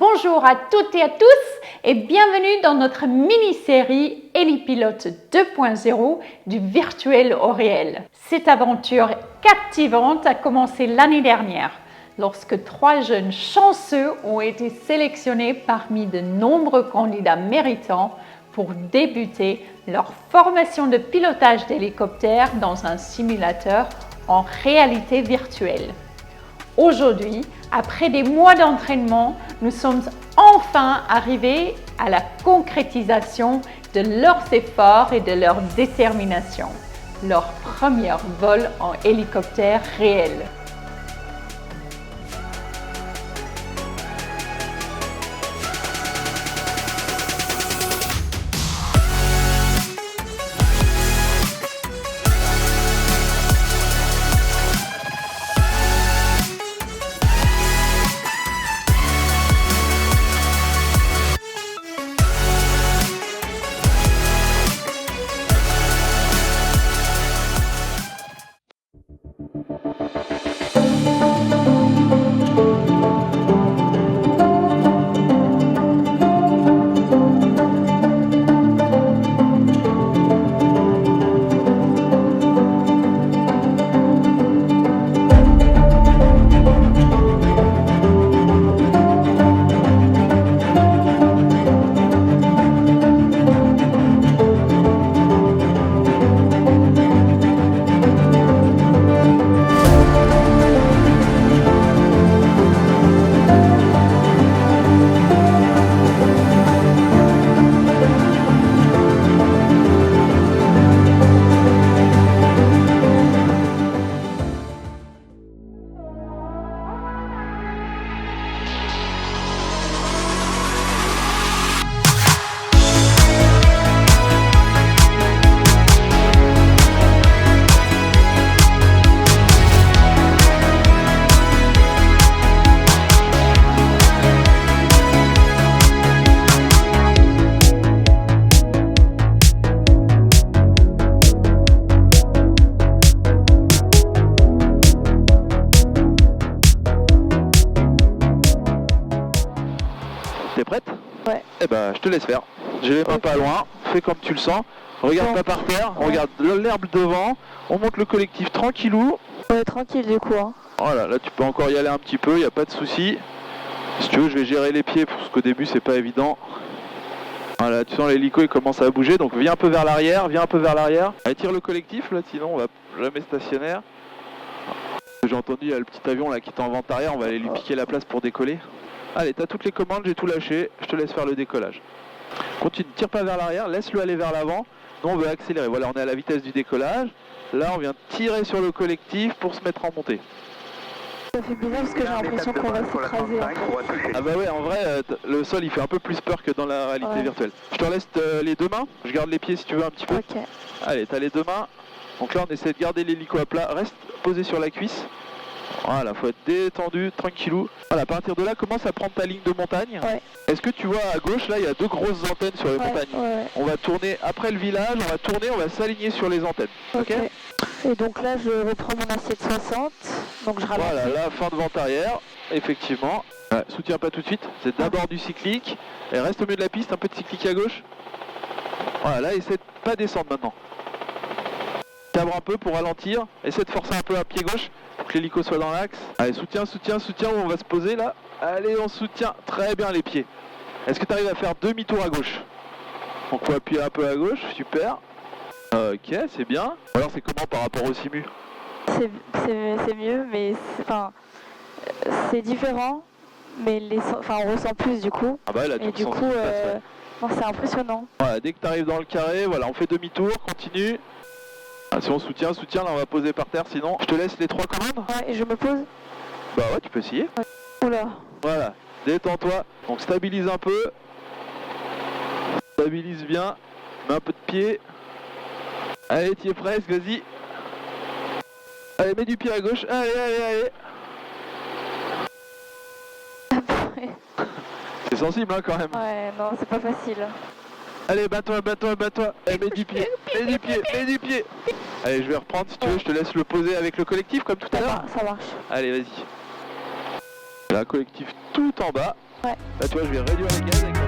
Bonjour à toutes et à tous et bienvenue dans notre mini-série Hélipilote 2.0 du virtuel au réel. Cette aventure captivante a commencé l'année dernière lorsque 3 jeunes chanceux ont été sélectionnés parmi de nombreux candidats méritants pour débuter leur formation de pilotage d'hélicoptère dans un simulateur en réalité virtuelle. Aujourd'hui, après des mois d'entraînement, nous sommes enfin arrivés à la concrétisation de leurs efforts et de leur détermination, leur premier vol en hélicoptère réel. T'es prête? Ouais. Eh ben, je te laisse faire. Je vais pas loin, fais comme tu le sens. Regarde pas par terre, regarde l'herbe devant. On monte le collectif tranquillou. Ouais, tranquille du coup. Hein. Voilà, là tu peux encore y aller un petit peu, il n'y a pas de souci. Si tu veux, je vais gérer les pieds parce qu'au début c'est pas évident. Voilà, tu sens l'hélico il commence à bouger, donc viens un peu vers l'arrière, Allez, tire le collectif là, sinon on va jamais stationnaire. J'ai entendu, il y a le petit avion là qui est en vente arrière, on va aller lui piquer la place pour décoller. Allez, t'as toutes les commandes, j'ai tout lâché, je te laisse faire le décollage. Continue, tire pas vers l'arrière, laisse-le aller vers l'avant. Nous on veut accélérer, voilà, on est à la vitesse du décollage. Là on vient tirer sur le collectif pour se mettre en montée. Ça fait bizarre parce que j'ai l'impression qu'on va s'écraser. Ah bah ouais, en vrai, le sol il fait un peu plus peur que dans la réalité virtuelle. Je te laisse les deux mains, je garde les pieds si tu veux un petit peu. Ok. Allez, t'as les deux mains. Donc là on essaie de garder l'hélico à plat, reste posé sur la cuisse. Voilà, faut être détendu, tranquillou. Voilà, à partir de là, commence à prendre ta ligne de montagne. Ouais. Est-ce que tu vois à gauche, là, il y a 2 grosses antennes sur les montagnes. Ouais. On va tourner après le village, on va s'aligner sur les antennes. Ok. Et donc là, je reprends mon assiette 60. Donc je ralentis. Voilà, là, fin de vente arrière, effectivement. Ouais, soutiens pas tout de suite, c'est d'abord du cyclique. Et reste au milieu de la piste, un peu de cyclique à gauche. Voilà, là, essaie de pas descendre maintenant. Cabre un peu pour ralentir, essaie de forcer un peu à pied gauche. Que l'hélico soit dans l'axe. Allez, soutiens, où on va se poser là. Allez, on soutient très bien les pieds. Est-ce que tu arrives à faire demi-tour à gauche? Donc on va appuyer un peu à gauche, super. Ok, c'est bien. Alors c'est comment par rapport au simu? C'est mieux, mais c'est différent. Mais on ressent plus du coup. Ah bah là, et du coup, non, c'est impressionnant. Voilà, dès que tu arrives dans le carré, voilà, on fait demi-tour, continue. Ah, si on soutient, là on va poser par terre, sinon je te laisse les 3 commandes. Ouais, et je me pose. Bah ouais, tu peux essayer. Ouais. Oula. Voilà, détends-toi, donc stabilise un peu. Stabilise bien, mets un peu de pied. Allez, t'y es presque, vas-y. Allez, mets du pied à gauche, allez. C'est sensible hein, quand même. Ouais, non, c'est pas facile. Allez, bats-toi. Allez, mets du pied. Allez, je vais reprendre si tu veux, je te laisse le poser avec le collectif comme tout à l'heure. Ça marche. Allez, vas-y. Là, collectif tout en bas. Ouais. Là, tu vois, je vais réduire les gaz avec la...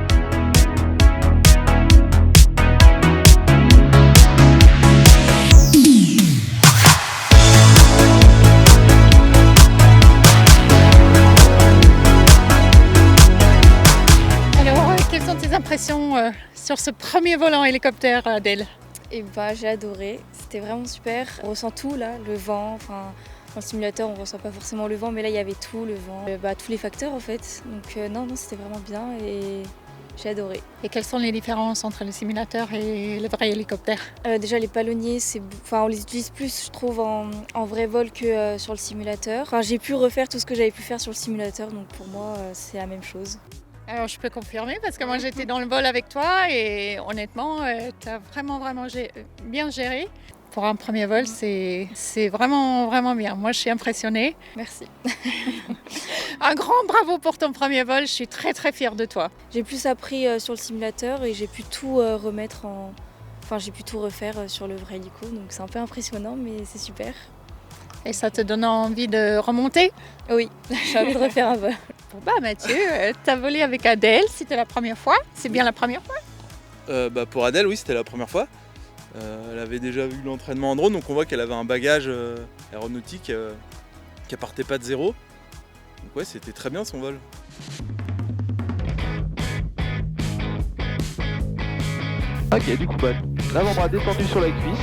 Quelles sont tes impressions sur ce premier vol en hélicoptère, Adèle? Et bah j'ai adoré, c'était vraiment super. On ressent tout là, le vent, enfin dans le simulateur on ressent pas forcément le vent, mais là il y avait tout, le vent, tous les facteurs en fait. Donc non, c'était vraiment bien et j'ai adoré. Et quelles sont les différences entre le simulateur et le vrai hélicoptère? Déjà les palonniers, on les utilise plus je trouve en vrai vol que sur le simulateur. Enfin j'ai pu refaire tout ce que j'avais pu faire sur le simulateur, donc pour moi c'est la même chose. Alors je peux confirmer parce que moi j'étais dans le vol avec toi et honnêtement tu as vraiment bien géré. Pour un premier vol c'est vraiment bien. Moi je suis impressionnée. Merci. Un grand bravo pour ton premier vol, je suis très fière de toi. J'ai plus appris sur le simulateur et j'ai pu tout remettre j'ai pu tout refaire sur le vrai hélico, donc c'est un peu impressionnant mais c'est super. Et ça te donne envie de remonter? Oui, j'ai envie de refaire un vol. Bon bah Mathieu, t'as volé avec Adèle, c'était la première fois? C'est bien la première fois? Pour Adèle, oui, c'était la première fois. Elle avait déjà vu l'entraînement en drone, donc on voit qu'elle avait un bagage aéronautique qui partait pas de zéro. Donc ouais, c'était très bien son vol. Ok, du coup, bah, l'avant-bras descendu sur la cuisse.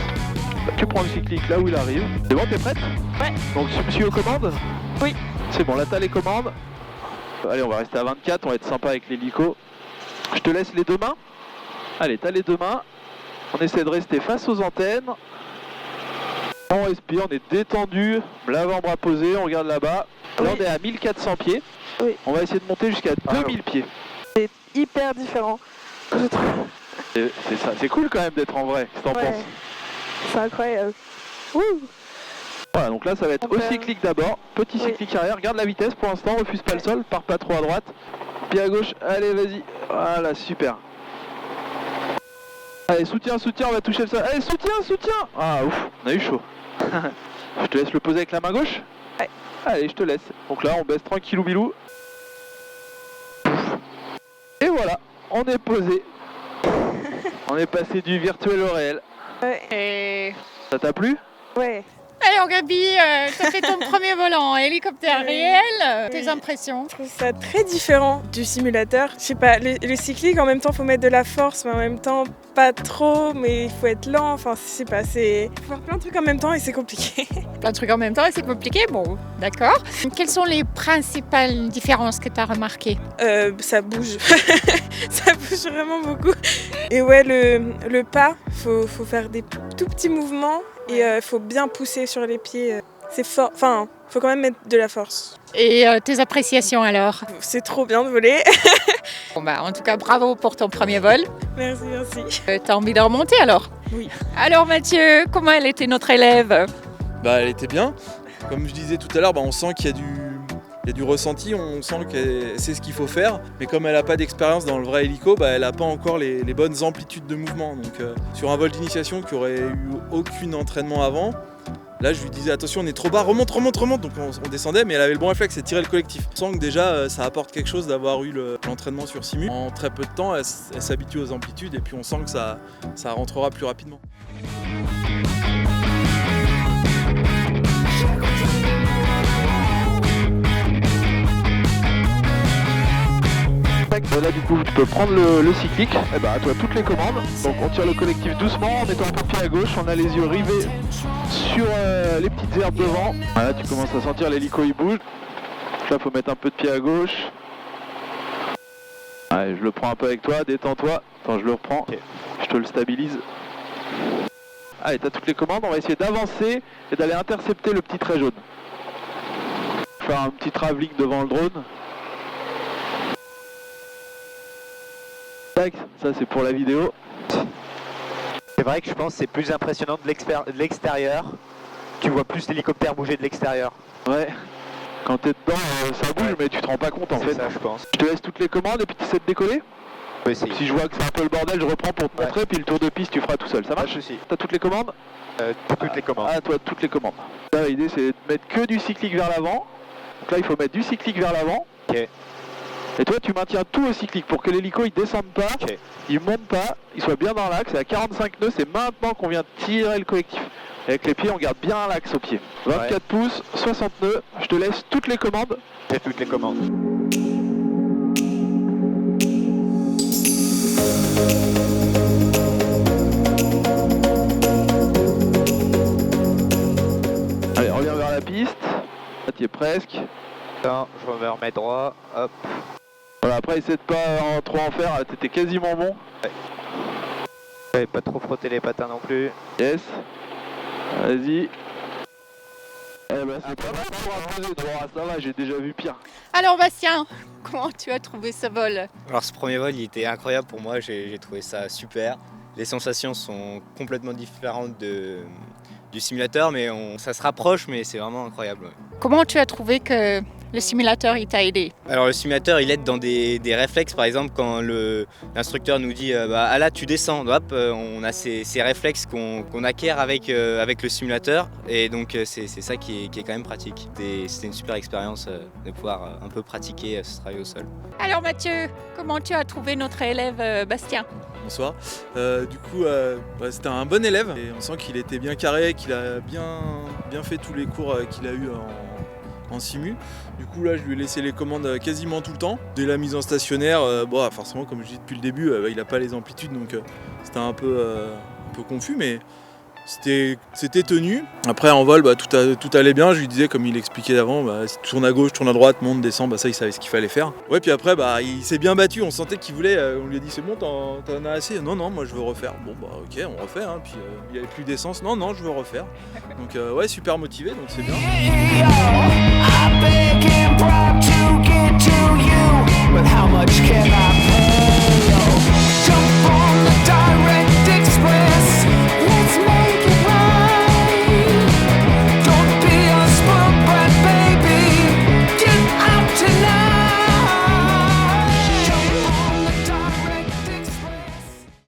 Tu prends le cyclique là où il arrive. C'est bon, t'es prête? Ouais. Donc je me suis aux commandes? Oui. C'est bon, là t'as les commandes. Allez, on va rester à 24, on va être sympa avec l'hélico. Je te laisse les deux mains. Allez, t'as les deux mains. On essaie de rester face aux antennes. On respire, on est détendu. L'avant-bras posé, on regarde là-bas. Là on est à 1400 pieds. Oui. On va essayer de monter jusqu'à 2000 pieds. C'est hyper différent, je trouve. C'est ça, c'est cool quand même d'être en vrai. Qu'est-ce que t'en penses? C'est incroyable. Ouh. Voilà, donc là ça va être au cyclique d'abord, petit cyclique arrière, regarde la vitesse pour l'instant, refuse pas le sol, pars pas trop à droite, pied à gauche, allez vas-y, voilà super. Allez soutien, on va toucher le sol, allez soutien. Ah ouf, on a eu chaud. Je te laisse le poser avec la main gauche? Ouais. Allez je te laisse, donc là on baisse tranquillou bilou. Et voilà, on est posé. On est passé du virtuel au réel. Ouais. Et... Ça t'a plu? Ouais. Alors Gabi, t'as fait ton premier vol en hélicoptère réel, tes impressions? Je trouve ça très différent du simulateur. Je sais pas, le cyclique en même temps faut mettre de la force, mais en même temps pas trop, mais il faut être lent. Enfin, je sais pas, c'est faut faire plein de trucs en même temps et c'est compliqué. Plein de trucs en même temps et c'est compliqué, bon, d'accord. Quelles sont les principales différences que tu as remarquées? Ça bouge. Ça bouge vraiment beaucoup. Et ouais, le pas, faut faire des tout petits mouvements et faut bien pousser sur les pieds. C'est fort, enfin, faut quand même mettre de la force. Et tes appréciations alors? C'est trop bien de voler. Bon bah en tout cas bravo pour ton premier vol. Merci. T'as envie de remonter alors? Oui. Alors Mathieu, comment elle était notre élève? Elle était bien. Comme je disais tout à l'heure, on sent qu'il y a du ressenti, on sent qu'elle sait ce qu'il faut faire. Mais comme elle n'a pas d'expérience dans le vrai hélico, elle n'a pas encore les bonnes amplitudes de mouvement. Donc sur un vol d'initiation qui aurait eu aucun entraînement avant, là je lui disais attention on est trop bas, remonte. Donc on descendait, mais elle avait le bon réflexe, c'est tirer le collectif. On sent que déjà ça apporte quelque chose d'avoir eu l'entraînement sur Simu. En très peu de temps, elle s'habitue aux amplitudes et puis on sent que ça rentrera plus rapidement. Là du coup tu peux prendre le cyclique, et bah à toi toutes les commandes. Donc on tire le collectif doucement en mettant un peu de pied à gauche, on a les yeux rivés sur les petites herbes devant. Voilà, tu commences à sentir l'hélico il bouge. Donc là faut mettre un peu de pied à gauche. Allez, je le prends un peu avec toi, détends-toi. Attends, je le reprends, je te le stabilise. Allez, t'as toutes les commandes, on va essayer d'avancer et d'aller intercepter le petit trait jaune. Faire un petit travelling devant le drone. Ça c'est pour la vidéo. C'est vrai que je pense que c'est plus impressionnant de l'extérieur. Tu vois plus l'hélicoptère bouger de l'extérieur. Ouais. Quand t'es dedans, ça bouge, mais tu te rends pas compte en fait. C'est ça, je pense. Je te laisse toutes les commandes et puis tu sais de décoller. Oui, si. Si je vois que c'est un peu le bordel, je reprends pour te montrer, puis le tour de piste tu feras tout seul. Ça marche? Pas de souci. T'as toutes les commandes? Toutes les commandes. Ah, toi, toutes les commandes. Là, l'idée c'est de mettre que du cyclique vers l'avant. Donc là, il faut mettre du cyclique vers l'avant. Ok. Et toi, tu maintiens tout au cyclique pour que l'hélico il descende pas, Ok. il monte pas, il soit bien dans l'axe. C'est à 45 nœuds, c'est maintenant qu'on vient tirer le collectif. Avec les pieds, on garde bien l'axe au pied. 24 pouces, 60 nœuds, je te laisse toutes les commandes. Fais toutes les commandes. Allez, reviens vers la piste. Là, tu es presque. Attends, je me remets droit. Hop. Voilà, après, essaie de pas trop en faire, t'étais quasiment bon. Pas trop frotter les patins non plus. Yes. Vas-y. Eh ben, c'est pas mal pour un posé droit, ça va, j'ai déjà vu pire. Alors Bastien, comment tu as trouvé ce vol? Alors ce premier vol il était incroyable pour moi, j'ai trouvé ça super. Les sensations sont complètement différentes du simulateur mais ça se rapproche mais c'est vraiment incroyable. Ouais. Comment tu as trouvé que le simulateur il t'a aidé? Alors le simulateur il aide dans des réflexes, par exemple quand l'instructeur nous dit ah là tu descends, hop, on a ces réflexes qu'on acquiert avec le simulateur et donc c'est ça qui est quand même pratique. C'était une super expérience de pouvoir un peu pratiquer ce travail au sol. Alors Mathieu, comment tu as trouvé notre élève Bastien? Bonsoir. Du coup, c'était un bon élève et on sent qu'il était bien carré, qu'il a bien fait tous les cours qu'il a eu en simu. Du coup là je lui ai laissé les commandes quasiment tout le temps. Dès la mise en stationnaire, forcément comme je dis depuis le début, il n'a pas les amplitudes donc c'était un peu confus mais c'était tenu. Après en vol tout allait bien, je lui disais comme il expliquait avant, si tu tournes à gauche, tourne à droite, monte, descend, ça il savait ce qu'il fallait faire. Ouais puis après il s'est bien battu, on sentait qu'il voulait, on lui a dit c'est bon t'en as assez, non moi je veux refaire. Bon ok on refait, puis il avait plus d'essence, non je veux refaire. Donc ouais super motivé donc c'est bien. I beg and bribe to get to you, but how much